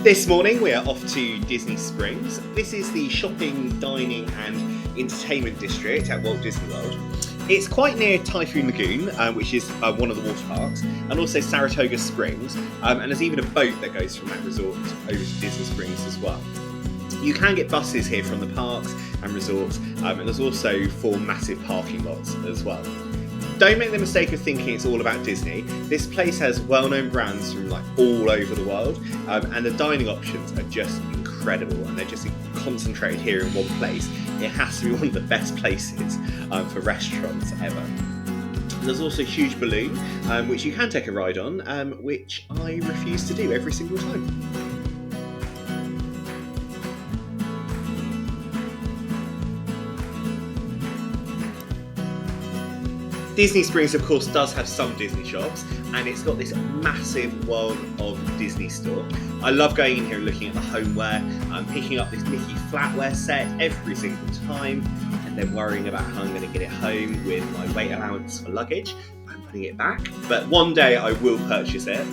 This morning we are off to Disney Springs. This is the shopping, dining and entertainment district at Walt Disney World. It's quite near Typhoon Lagoon, which is one of the water parks, and also Saratoga Springs, and there's even a boat that goes from that resort over to Disney Springs as well. You can get buses here from the parks and resorts, and there's also 4 massive parking lots as well. Don't make the mistake of thinking it's all about Disney. This place has well-known brands from all over the world, and the dining options are just incredible, and they're just concentrated here in one place. It has to be one of the best places for restaurants ever. There's also a huge balloon, which you can take a ride on, which I refuse to do every single time. Disney Springs, of course, does have some Disney shops, and it's got this massive World of Disney store. I love going in here and looking at the homeware, picking up this Mickey flatware set every single time, and then worrying about how I'm going to get it home with my weight allowance for luggage and putting it back. But one day I will purchase it.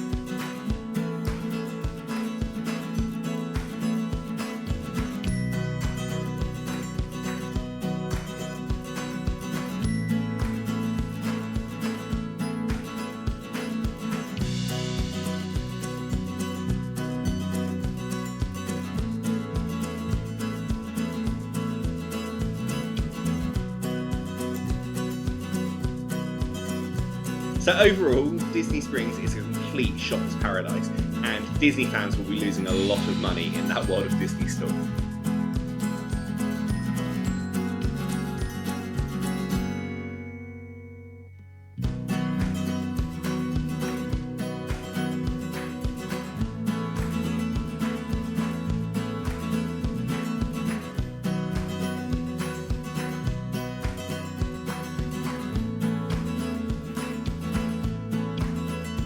So overall, Disney Springs is a complete shopper's paradise, and Disney fans will be losing a lot of money in that World of Disney store.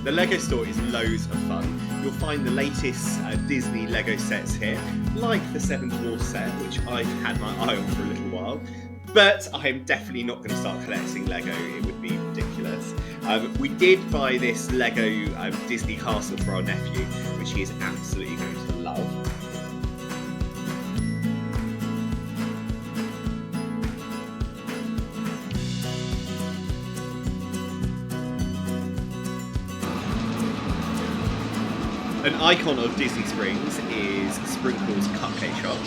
The Lego store is loads of fun. You'll find the latest Disney Lego sets here, like the Seven Dwarfs set, which I've had my eye on for a little while. But I am definitely not going to start collecting Lego, it would be ridiculous. We did buy this Lego Disney castle for our nephew, which he is absolutely going to love. An icon of Disney Springs is Sprinkle's Cupcake Shop.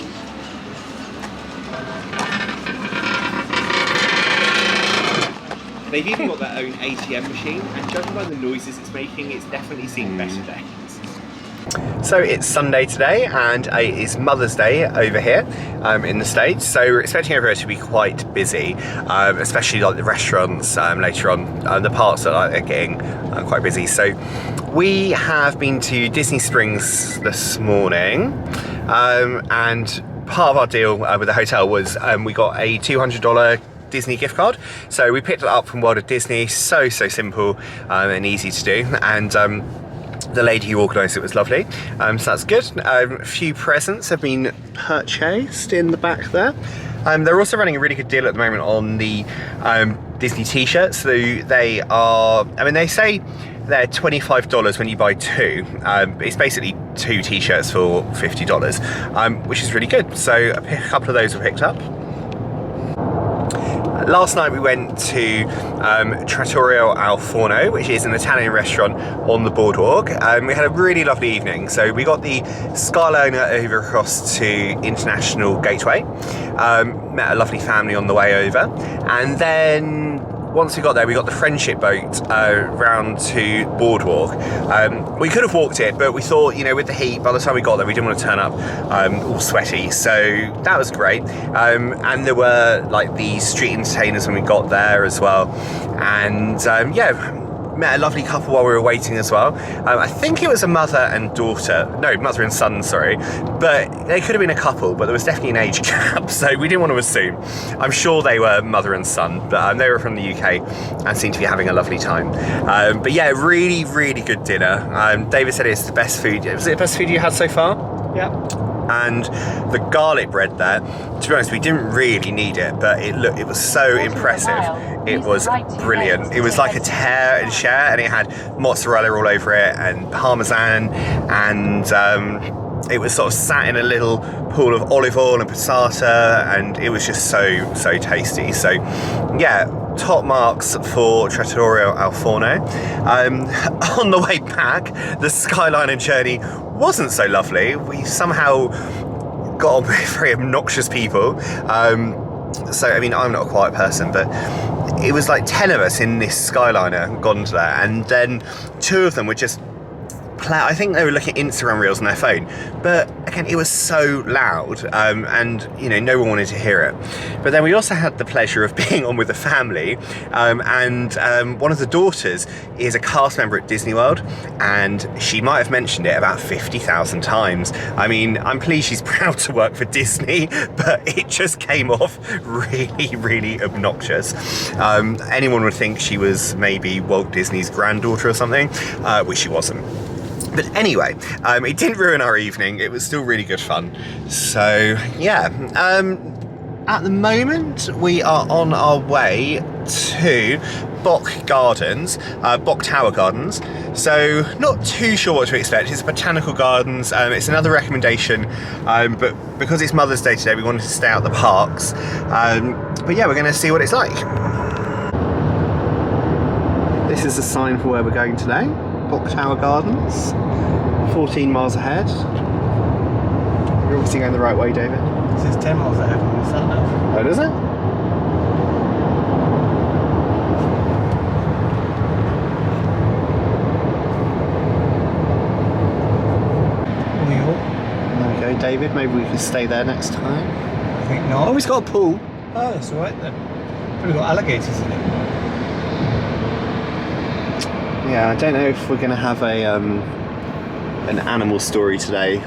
They've even got their own ATM machine, and judging by the noises it's making, it's definitely seen better days. So it's Sunday today, and it is Mother's Day over here in the States, so we're expecting everywhere to be quite busy, especially the restaurants later on. The parks are getting quite busy. So we have been to Disney Springs this morning, and part of our deal with the hotel was we got a $200 Disney gift card. So we picked it up from World of Disney. So simple and easy to do, and the lady who organised it was lovely, so that's good. A few presents have been purchased in the back there. They're also running a really good deal at the moment on the Disney t-shirts. So they are, they say they're $25 when you buy 2. It's basically 2 t-shirts for $50, which is really good. So a couple of those were picked up. Last night we went to Trattoria Al Forno, which is an Italian restaurant on the Boardwalk. We had a really lovely evening. So we got the Skyliner over across to International Gateway, met a lovely family on the way over, and then once we got there, we got the friendship boat round to Boardwalk. We could have walked it, but we thought, with the heat, by the time we got there, we didn't want to turn up all sweaty. So that was great. And there were the street entertainers when we got there as well. And met a lovely couple while we were waiting as well. I think it was a mother and son, sorry. But they could have been a couple, but there was definitely an age gap, so we didn't want to assume. I'm sure they were mother and son, but they were from the UK and seemed to be having a lovely time. But yeah, really, really good dinner. David said it's the best food. Was it the best food you had so far? Yeah. And the garlic bread there, to be honest, we didn't really need it, but it was so impressive. It was brilliant. It was like a tear and share, and it had mozzarella all over it, and parmesan, and it was sort of sat in a little pool of olive oil and passata, and it was just so tasty. So yeah, top marks for Trattoria al Forno. On the way back, the Skyliner journey wasn't so lovely. We somehow got on with very obnoxious people. So I mean, I'm not a quiet person, but it was like 10 of us in this Skyliner gondola, and then 2 of them were just I think they were looking at Instagram reels on their phone, but again, it was so loud, and you know, no one wanted to hear it. But then we also had the pleasure of being on with a family, and one of the daughters is a cast member at Disney World, and she might have mentioned it about 50,000 times. I mean, I'm pleased she's proud to work for Disney, but it just came off really obnoxious. Anyone would think she was maybe Walt Disney's granddaughter or something, which she wasn't. But anyway, it didn't ruin our evening. It was still really good fun. So yeah, at the moment we are on our way to Bok Gardens, Bok Tower Gardens. So not too sure what to expect. It's botanical gardens. It's another recommendation, but because it's Mother's Day today, we wanted to stay out the parks. But yeah, we're going to see what it's like. This is the sign for where we're going today. Bok Tower Gardens, 14 miles ahead. You're obviously going the right way, David. This is 10 miles ahead on the sat nav. Oh, does it? There we go, David. Maybe we can stay there next time. I think not. Oh, it's got a pool. Oh, that's alright then. We've got alligators in it. Yeah, I don't know if we're going to have a an animal story today.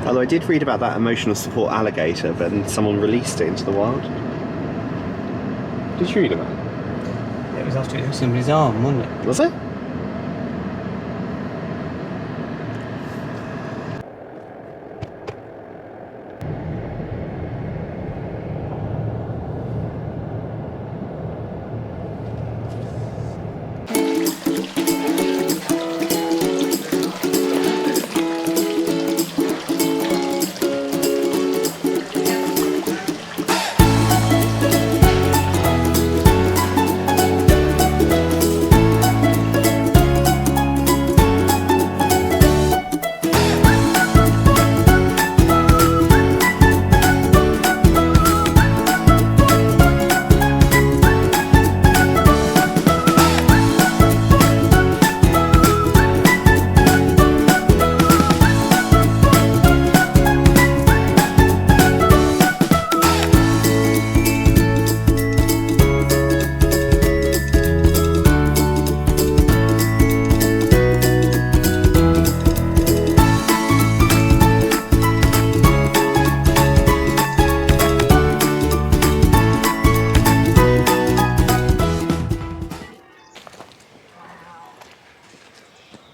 Although I did read about that emotional support alligator, but then someone released it into the wild. Did you read about it? Yeah, it was after it hit somebody's arm, wasn't it? Was it?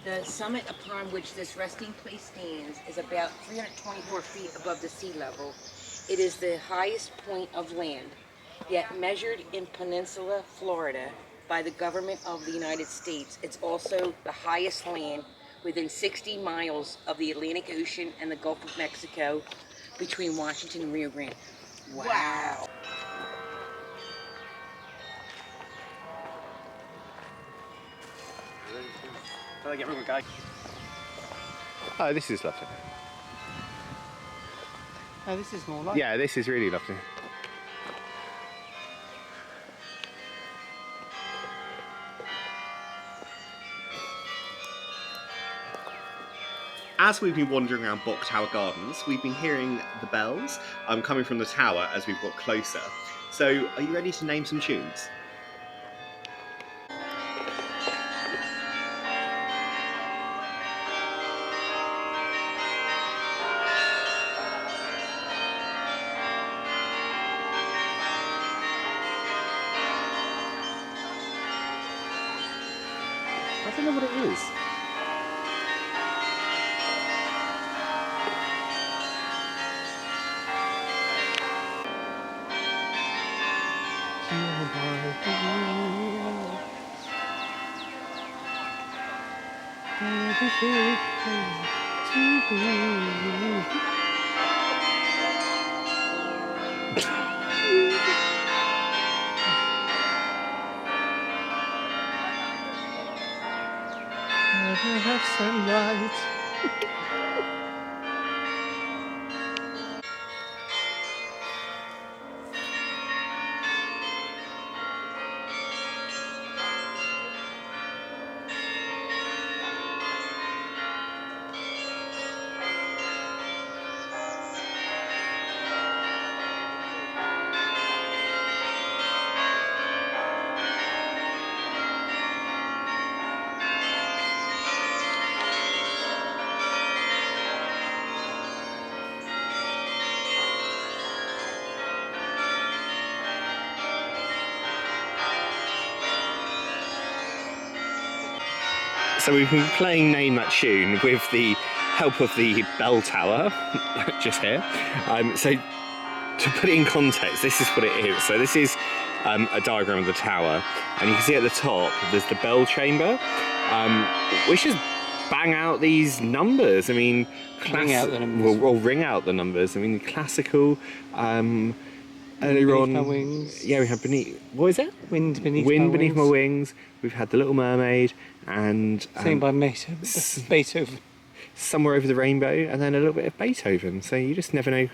The summit upon which this resting place stands is about 324 feet above the sea level. It is the highest point of land, yet measured in Peninsula, Florida, by the government of the United States. It's also the highest land within 60 miles of the Atlantic Ocean and the Gulf of Mexico between Washington and Rio Grande. Wow. Try to get rid of a guy. Oh, this is lovely. Oh, this is more like... Yeah, this is really lovely. As we've been wandering around Bok Tower Gardens, we've been hearing the bells coming from the tower as we've got closer. So, are you ready to name some tunes? I don't know what it is. Never have sunlight. So we've been playing Name That Tune with the help of the bell tower just here. So to put it in context, this is what it is. So this is a diagram of the tower, and you can see at the top there's the bell chamber, which is bang out these numbers. I mean, Ring out the numbers. Well, ring out the numbers. I mean, classical. Earlier on, My wings. yeah, we had what is it? Wind beneath My wings. We've had the Little Mermaid, and Sing by Beethoven. Somewhere Over the Rainbow, and then a little bit of Beethoven. So you just never know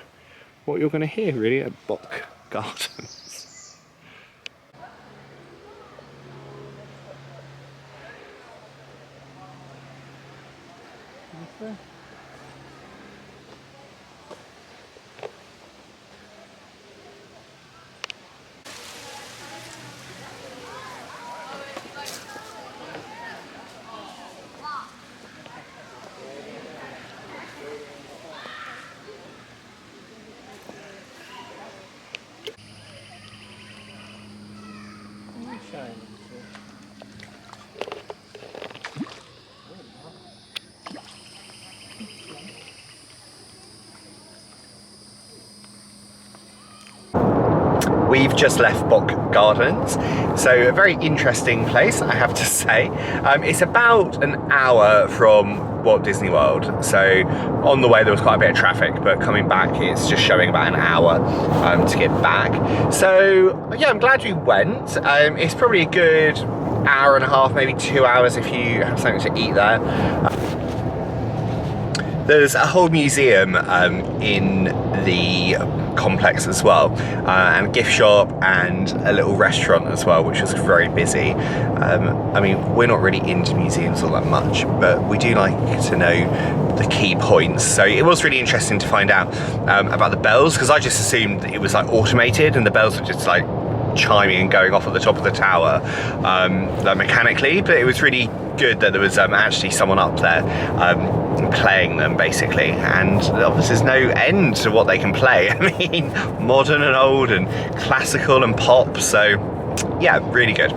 what you're going to hear really at Bok Gardens. We've just left Bok Gardens, so a very interesting place, I have to say. It's about an hour from Walt Disney World, so on the way there was quite a bit of traffic, but coming back it's just showing about an hour to get back. So yeah, I'm glad we went. It's probably a good hour and a half, maybe 2 hours if you have something to eat there. There's a whole museum in the complex as well, and a gift shop and a little restaurant as well, which was very busy. I mean, we're not really into museums all that much, but we do like to know the key points. So it was really interesting to find out about the bells, because I just assumed that it was like automated and the bells were just like chiming and going off at the top of the tower like mechanically, but it was really good that there was actually someone up there playing them basically, and obviously there's no end to what they can play. I mean, modern and old and classical and pop, so yeah, really good.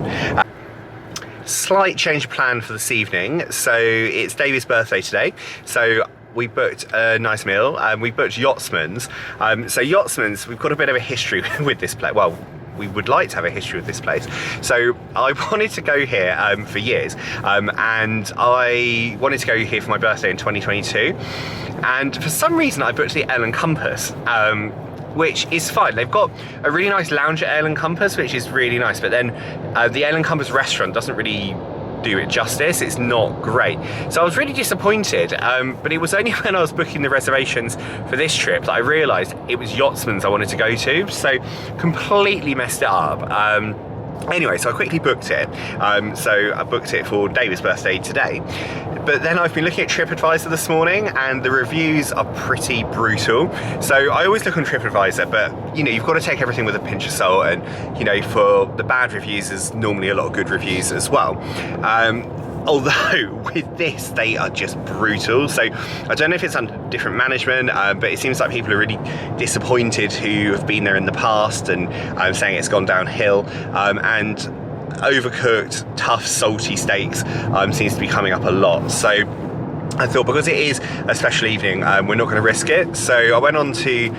Slight change of plan for this evening. So it's David's birthday today, so we booked a nice meal, and we booked Yachtsman's. So Yachtsman's, we've got a bit of a history with this place. Well, we would like to have a history with this place. So I wanted to go here for years, and I wanted to go here for my birthday in 2022, and for some reason I booked the Ale and Compass, which is fine. They've got a really nice lounge at Ale and Compass, which is really nice, but then the Ale and Compass restaurant doesn't really do it justice. It's not great. So I was really disappointed, but it was only when I was booking the reservations for this trip that I realised it was Yachtsman's I wanted to go to, so completely messed it up. Anyway, so I quickly booked it. So I booked it for David's birthday today. But then I've been looking at TripAdvisor this morning, and the reviews are pretty brutal. So I always look on TripAdvisor, but you know, you've got to take everything with a pinch of salt, and you know, for the bad reviews, there's normally a lot of good reviews as well. Although with this, they are just brutal. So I don't know if it's under different management, but it seems like people are really disappointed who have been there in the past, and saying it's gone downhill, and overcooked, tough, salty steaks seems to be coming up a lot. So I thought, because it is a special evening, we're not going to risk it. So I went on to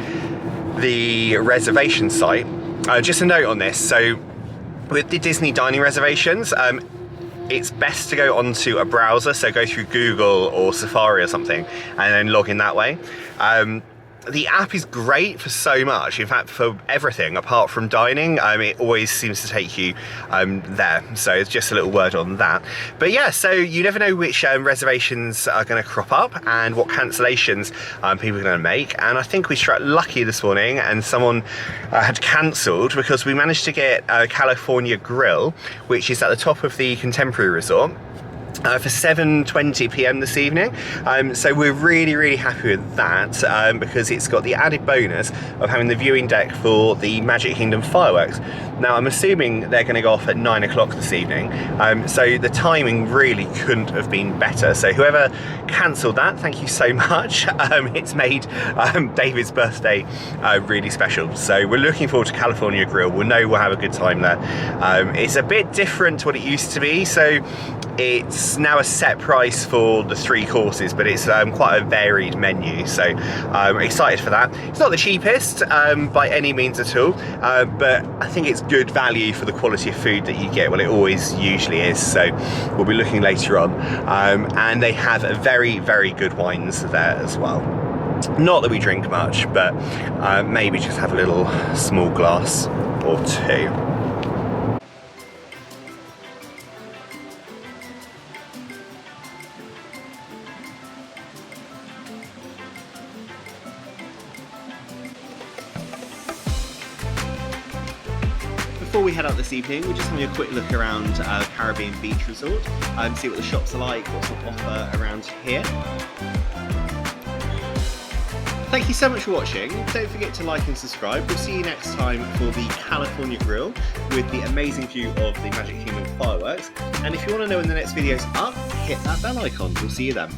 the reservation site. Just a note on this, so with the Disney dining reservations, it's best to go onto a browser, so go through Google or Safari or something, and then log in that way. The app is great for so much, in fact for everything apart from dining. It always seems to take you there, so it's just a little word on that. But yeah, so you never know which reservations are going to crop up and what cancellations people are going to make, and I think we struck lucky this morning and someone had cancelled, because we managed to get a California Grill, which is at the top of the Contemporary Resort, for 7:20 p.m. this evening. So we're really happy with that, because it's got the added bonus of having the viewing deck for the Magic Kingdom fireworks. Now I'm assuming they're going to go off at 9 o'clock this evening, so the timing really couldn't have been better. So whoever cancelled that, thank you so much. It's made David's birthday really special. So we're looking forward to California Grill. We'll know we'll have a good time there. It's a bit different to what it used to be, so it's now a set price for the 3 courses, but it's quite a varied menu, so I'm excited for that. It's not the cheapest by any means at all, but I think it's good value for the quality of food that you get. Well, it always usually is, so we'll be looking later on. And they have very good wines there as well. Not that we drink much, but maybe just have a little small glass or two. Before we head out this evening, we're just having a quick look around Caribbean Beach Resort, see what the shops are like, what's on offer around here. Thank you so much for watching. Don't forget to like and subscribe. We'll see you next time for the California Grill with the amazing view of the Magic Kingdom fireworks. And if you want to know when the next video's up, hit that bell icon. We'll see you then.